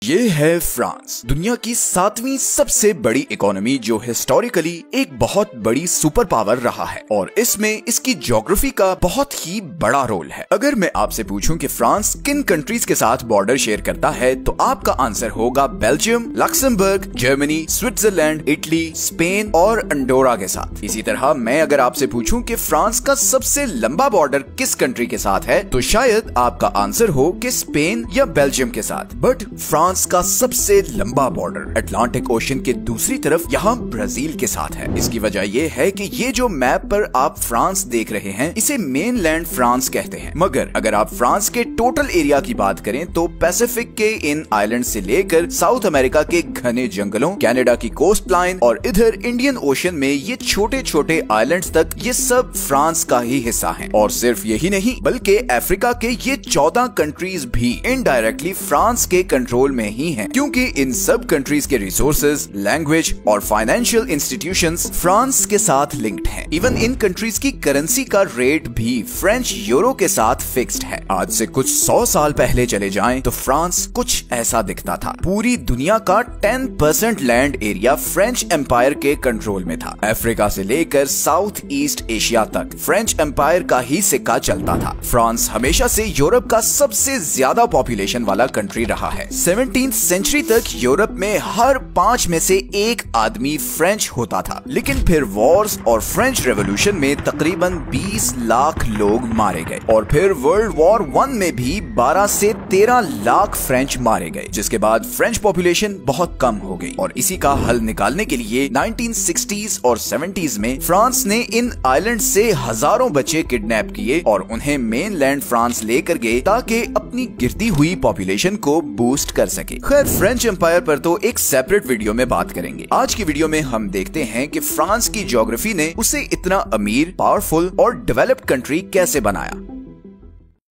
ये है फ्रांस, दुनिया की 7वीं सबसे बड़ी इकोनॉमी जो हिस्टोरिकली एक बहुत बड़ी सुपर पावर रहा है और इसमें इसकी ज्योग्राफी का बहुत ही बड़ा रोल है। अगर मैं आपसे पूछूं कि फ्रांस किन कंट्रीज के साथ बॉर्डर शेयर करता है तो आपका आंसर होगा Belgium, Luxembourg, Germany, Switzerland, Italy, Spain और अंडोरा के साथ। इसी तरह मैं अगर आपसे पूछूं कि फ्रांस का सबसे लंबा बॉर्डर किस कंट्री के साथ है तो शायद आपका आंसर हो कि स्पेन या बेल्जियम के साथ। बट फ्रांस का सबसे लंबा बॉर्डर अटलांटिक ओशन के दूसरी तरफ यहाँ ब्राजील के साथ है। इसकी वजह यह है कि ये जो मैप पर आप फ्रांस देख रहे हैं इसे मेनलैंड फ्रांस कहते हैं, मगर अगर आप फ्रांस के टोटल एरिया की बात करें तो पैसिफिक के इन आइलैंड से लेकर साउथ अमेरिका के घने जंगलों, कनाडा की कोस्ट लाइन और इधर इंडियन ओशन में ये छोटे छोटे आइलैंड्स तक ये सब फ्रांस का ही हिस्सा हैं। और सिर्फ यही नहीं बल्कि अफ्रीका के ये 14 कंट्रीज भी इनडायरेक्टली फ्रांस के कंट्रोल में ही हैं, क्योंकि इन सब कंट्रीज के रिसोर्सेज, लैंग्वेज और फाइनेंशियल इंस्टीट्यूशंस फ्रांस के साथ लिंक्ड हैं। इवन इन कंट्रीज की करेंसी का रेट भी फ्रेंच यूरो के साथ फिक्स्ड है। आज से कुछ 100 साल पहले चले जाएं तो फ्रांस कुछ ऐसा दिखता था। पूरी दुनिया का 10% लैंड एरिया फ्रेंच एम्पायर के कंट्रोल में था। अफ्रीका से लेकर साउथ ईस्ट एशिया तक फ्रेंच एम्पायर का ही सिक्का चलता था। फ्रांस हमेशा से यूरोप का सबसे ज्यादा पॉपुलेशन वाला कंट्री रहा है। 17th सेंचुरी तक यूरोप में हर 5 में से 1 आदमी फ्रेंच होता था, लेकिन फिर वॉर्स और फ्रेंच रेवोल्यूशन में तकरीबन 20 लाख लोग मारे गए और फिर वर्ल्ड वॉर 1 में भी 12 से 13 लाख फ्रेंच मारे गए, जिसके बाद फ्रेंच पॉपुलेशन बहुत कम हो गई। और इसी का हल निकालने के लिए 1960s और 70s में फ्रांस ने इन आइलैंड से हजारों बच्चे किडनैप किए और उन्हें मेनलैंड फ्रांस लेकर गए ताकि अपनी गिरती हुई पॉपुलेशन को बूस्ट कर सके। खैर, फ्रेंच एम्पायर पर तो एक सेपरेट वीडियो में बात करेंगे। आज की वीडियो में हम देखते हैं कि फ्रांस की ज्योग्राफी ने उसे इतना अमीर, पावरफुल और डेवलप्ड कंट्री कैसे बनाया।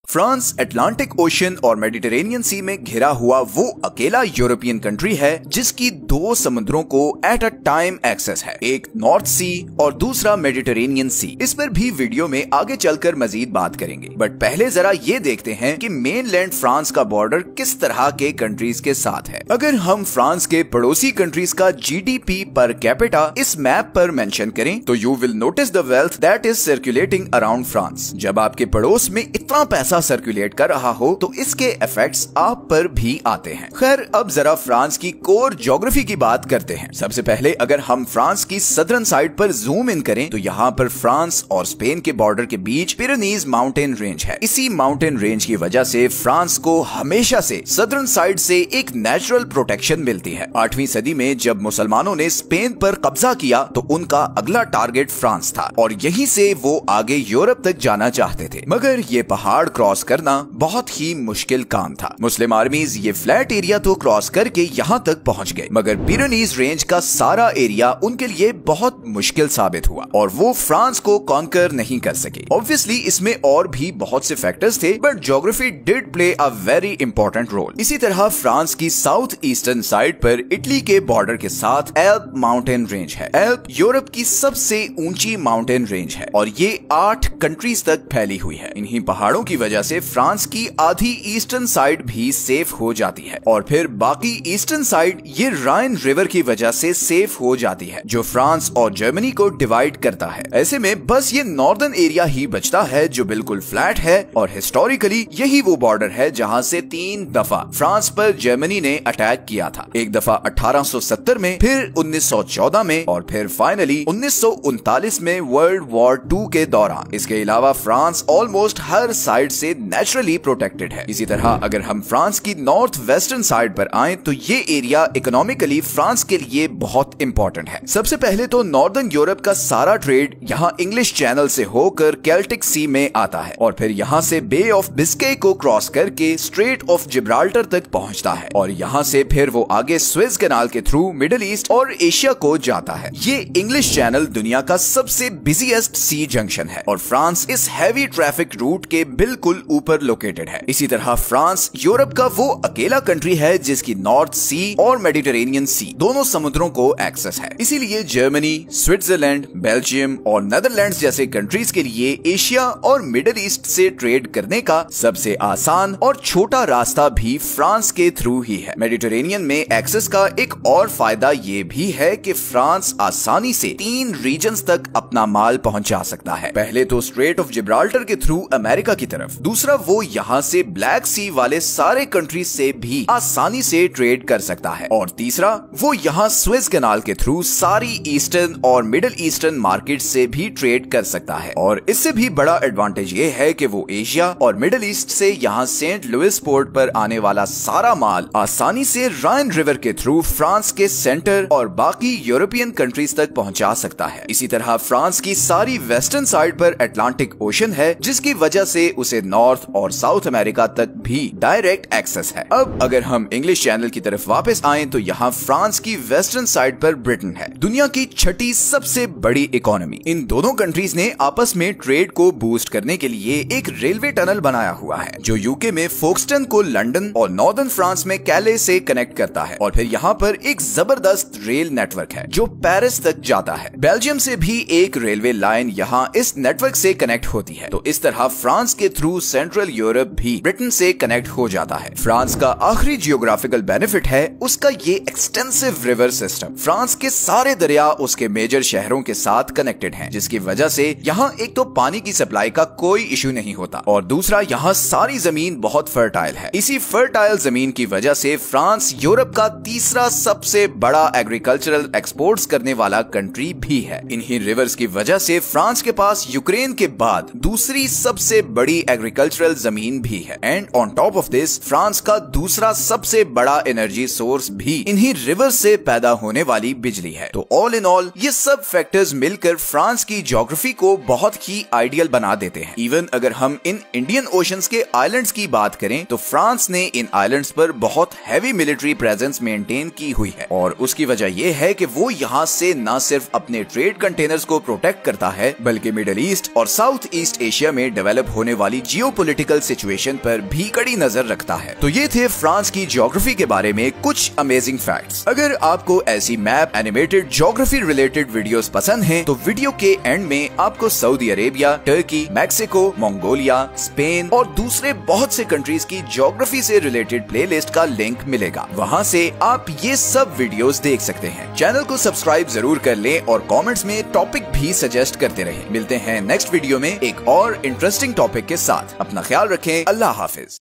फ्रांस अटलांटिक ओशन और मेडिटेरेनियन सी में घिरा हुआ वो अकेला यूरोपियन कंट्री है जिसकी 2 समुद्रों को एट अ टाइम एक्सेस है, एक नॉर्थ सी और दूसरा मेडिटेरेनियन सी। इस पर भी वीडियो में आगे चलकर मजीद बात करेंगे, बट पहले जरा ये देखते हैं कि मेनलैंड फ्रांस का बॉर्डर किस तरह के कंट्रीज के साथ है। अगर हम फ्रांस के पड़ोसी कंट्रीज का जीडीपी पर कैपिटा इस मैप पर मेंशन करें तो you will notice the wealth that is circulating around France. जब आपके पड़ोस में इतना पैसा सर्कुलेट कर रहा हो तो इसके इफेक्ट्स आप पर भी आते हैं। खैर, अब जरा फ्रांस की कोर ज्योग्राफी की बात करते हैं। सबसे पहले अगर हम फ्रांस की सदर्न साइड पर जूम इन करें तो यहाँ पर फ्रांस और स्पेन के बॉर्डर के बीच पिरेनीज माउंटेन रेंज है। इसी माउंटेन रेंज की वजह से फ्रांस को हमेशा से सदर्न साइड से एक नेचुरल प्रोटेक्शन मिलती है। 8वीं सदी में जब मुसलमानों ने स्पेन पर कब्जा किया तो उनका अगला टारगेट फ्रांस था और यहीं से वो आगे यूरोप तक जाना चाहते थे, मगर ये पहाड़ क्रॉस करना बहुत ही मुश्किल काम था। मुस्लिम आर्मीज ये फ्लैट एरिया तो क्रॉस करके यहाँ तक पहुँच गए, मगर पिरेनीज रेंज का सारा एरिया उनके लिए बहुत मुश्किल साबित हुआ और वो फ्रांस को कॉन्कर नहीं कर सके। ऑब्वियसली इसमें और भी बहुत से फैक्टर्स थे, but geography did play a very important role. इसी तरह फ्रांस की साउथ ईस्टर्न साइड पर इटली के बॉर्डर के साथ एल्प माउंटेन रेंज है। एल्प यूरोप की सबसे ऊंची माउंटेन रेंज है और ये 8 कंट्रीज तक फैली हुई है। इन्हीं पहाड़ों की वजह से फ्रांस की आधी ईस्टर्न साइड भी सेफ हो जाती है और फिर बाकी ईस्टर्न साइड ये राइन रिवर की वजह से सेफ हो जाती है, जो फ्रांस और जर्मनी को डिवाइड करता है। ऐसे में बस ये नॉर्दर्न एरिया ही बचता है जो बिल्कुल फ्लैट है और हिस्टोरिकली यही वो बॉर्डर है जहां से 3 दफा फ्रांस पर जर्मनी ने अटैक किया था। एक दफा 1870 में, फिर 1914 में और फिर फाइनली 1939 में वर्ल्ड वॉर 2 के दौरान। इसके अलावा फ्रांस ऑलमोस्ट हर साइड से नेचुरली प्रोटेक्टेड है। इसी तरह अगर हम फ्रांस की नॉर्थ वेस्टर्न साइड पर आएं तो ये एरिया इकोनॉमिकली फ्रांस के लिए बहुत इंपॉर्टेंट है। सबसे पहले तो नॉर्दर्न यूरोप का सारा ट्रेड यहाँ इंग्लिश चैनल से होकर केल्टिक सी में आता है और फिर यहाँ से बे ऑफ बिस्के को क्रॉस करके स्ट्रेट ऑफ जिब्राल्टर तक पहुँचता है और यहाँ से फिर वो आगे स्विस कैनाल के थ्रू मिडिल ईस्ट और एशिया को जाता है। ये इंग्लिश चैनल दुनिया का सबसे बिजीएस्ट सी जंक्शन है और फ्रांस इस हैवी ट्रैफिक रूट के के बिल्कुल ऊपर लोकेटेड है। इसी तरह फ्रांस यूरोप का वो अकेला कंट्री है जिसकी नॉर्थ सी और मेडिटेरेनियन सी दोनों समुद्रों को एक्सेस है। इसीलिए जर्मनी, स्विट्जरलैंड, बेल्जियम और नेदरलैंड्स जैसे कंट्रीज के लिए एशिया और मिडिल ईस्ट से ट्रेड करने का सबसे आसान और छोटा रास्ता भी फ्रांस के थ्रू ही है। मेडिटेरेनियन में एक्सेस का एक और फायदा ये भी है कि फ्रांस आसानी से 3 रीजन्स तक अपना माल पहुंचा सकता है। पहले तो स्ट्रेट ऑफ जिब्राल्टर के थ्रू अमेरिका की तरफ, दूसरा वो यहाँ से ब्लैक सी वाले सारे कंट्रीज से भी आसानी से ट्रेड कर सकता है, और तीसरा वो यहाँ स्विस कैनाल के थ्रू सारी ईस्टर्न और मिडिल ईस्टर्न मार्केट से भी ट्रेड कर सकता है। और इससे भी बड़ा एडवांटेज ये है कि वो एशिया और मिडिल ईस्ट से यहाँ सेंट लुइस पोर्ट पर आने वाला सारा माल आसानी से राइन रिवर के थ्रू फ्रांस के सेंटर और बाकी यूरोपियन कंट्रीज तक पहुंचा सकता है। इसी तरह फ्रांस की सारी वेस्टर्न साइड पर अटलांटिक ओशन है, जिसकी वजह से उसे नॉर्थ और साउथ अमेरिका तक भी डायरेक्ट एक्सेस है। अब अगर हम इंग्लिश चैनल की तरफ वापस आएं तो यहाँ फ्रांस की वेस्टर्न साइड पर ब्रिटेन है, दुनिया की 6ठी सबसे बड़ी इकोनॉमी। इन दोनों कंट्रीज ने आपस में ट्रेड को बूस्ट करने के लिए एक रेलवे टनल बनाया हुआ है जो यूके में फोक्सटन को लंदन और नॉर्दर्न फ्रांस में कैले से कनेक्ट करता है, और फिर यहाँ पर एक जबरदस्त रेल नेटवर्क है जो पेरिस तक जाता है। बेल्जियम से भी एक रेलवे लाइन यहाँ इस नेटवर्क से कनेक्ट होती है। तो इस तरह फ्रांस के थ्रू सेंट्रल यूरोप भी ब्रिटेन से कनेक्ट हो जाता है। फ्रांस का आखिरी जियोग्राफिकल बेनिफिट है उसका ये एक्सटेंसिव रिवर सिस्टम। फ्रांस के सारे दरिया उसके मेजर शहरों के साथ कनेक्टेड हैं, जिसकी वजह से यहाँ एक तो पानी की सप्लाई का कोई इशू नहीं होता, और दूसरा यहाँ सारी जमीन बहुत फर्टाइल है। इसी फर्टाइल जमीन की वजह से फ्रांस यूरोप का तीसरा सबसे बड़ा एग्रीकल्चरल एक्सपोर्ट्स करने वाला कंट्री भी है। इन्हीं रिवर्स की वजह से फ्रांस के पास यूक्रेन के बाद दूसरी सबसे बड़ी एग्रीकल्चरल जमीन भी है, and on top of this France का दूसरा सबसे बड़ा एनर्जी सोर्स भी इन्हीं रिवर से पैदा होने वाली बिजली है। तो ऑल इन ऑल ये सब फैक्टर्स मिलकर फ्रांस की ज्योग्राफी को बहुत ही आइडियल बना देते हैं। इवन अगर हम इन इंडियन ओशंस के आइलैंड्स की बात करें तो फ्रांस ने इन आइलैंड्स पर बहुत हैवी मिलिट्री प्रेजेंस मेंटेन की हुई है, और उसकी वजह यह है कि वो यहाँ से न सिर्फ अपने ट्रेड कंटेनर्स को प्रोटेक्ट करता है बल्कि मिडिल ईस्ट और साउथ ईस्ट एशिया में डेवलप होने वाली जियोपॉलिटिकल सिचुएशन पर भी कड़ी नजर रखता है। तो ये थे फ्रांस की ज्योग्राफी के बारे में कुछ अमेजिंग फैक्ट्स। अगर आपको ऐसी map, animated, geography related videos पसंद हैं, तो वीडियो के एंड में आपको Saudi Arabia, Turkey, Mexico, Mongolia, Spain और दूसरे बहुत से कंट्रीज की ज्योग्राफी से रिलेटेड प्लेलिस्ट का लिंक मिलेगा। वहां से आप ये सब वीडियोस देख सकते हैं। चैनल को सब्सक्राइब जरूर कर लें और कमेंट्स में टॉपिक भी सजेस्ट करते रहें। मिलते हैं नेक्स्ट वीडियो में एक और इंटरेस्टिंग टॉपिक के साथ। अपना ख्याल रखें। अल्लाह हाफिज।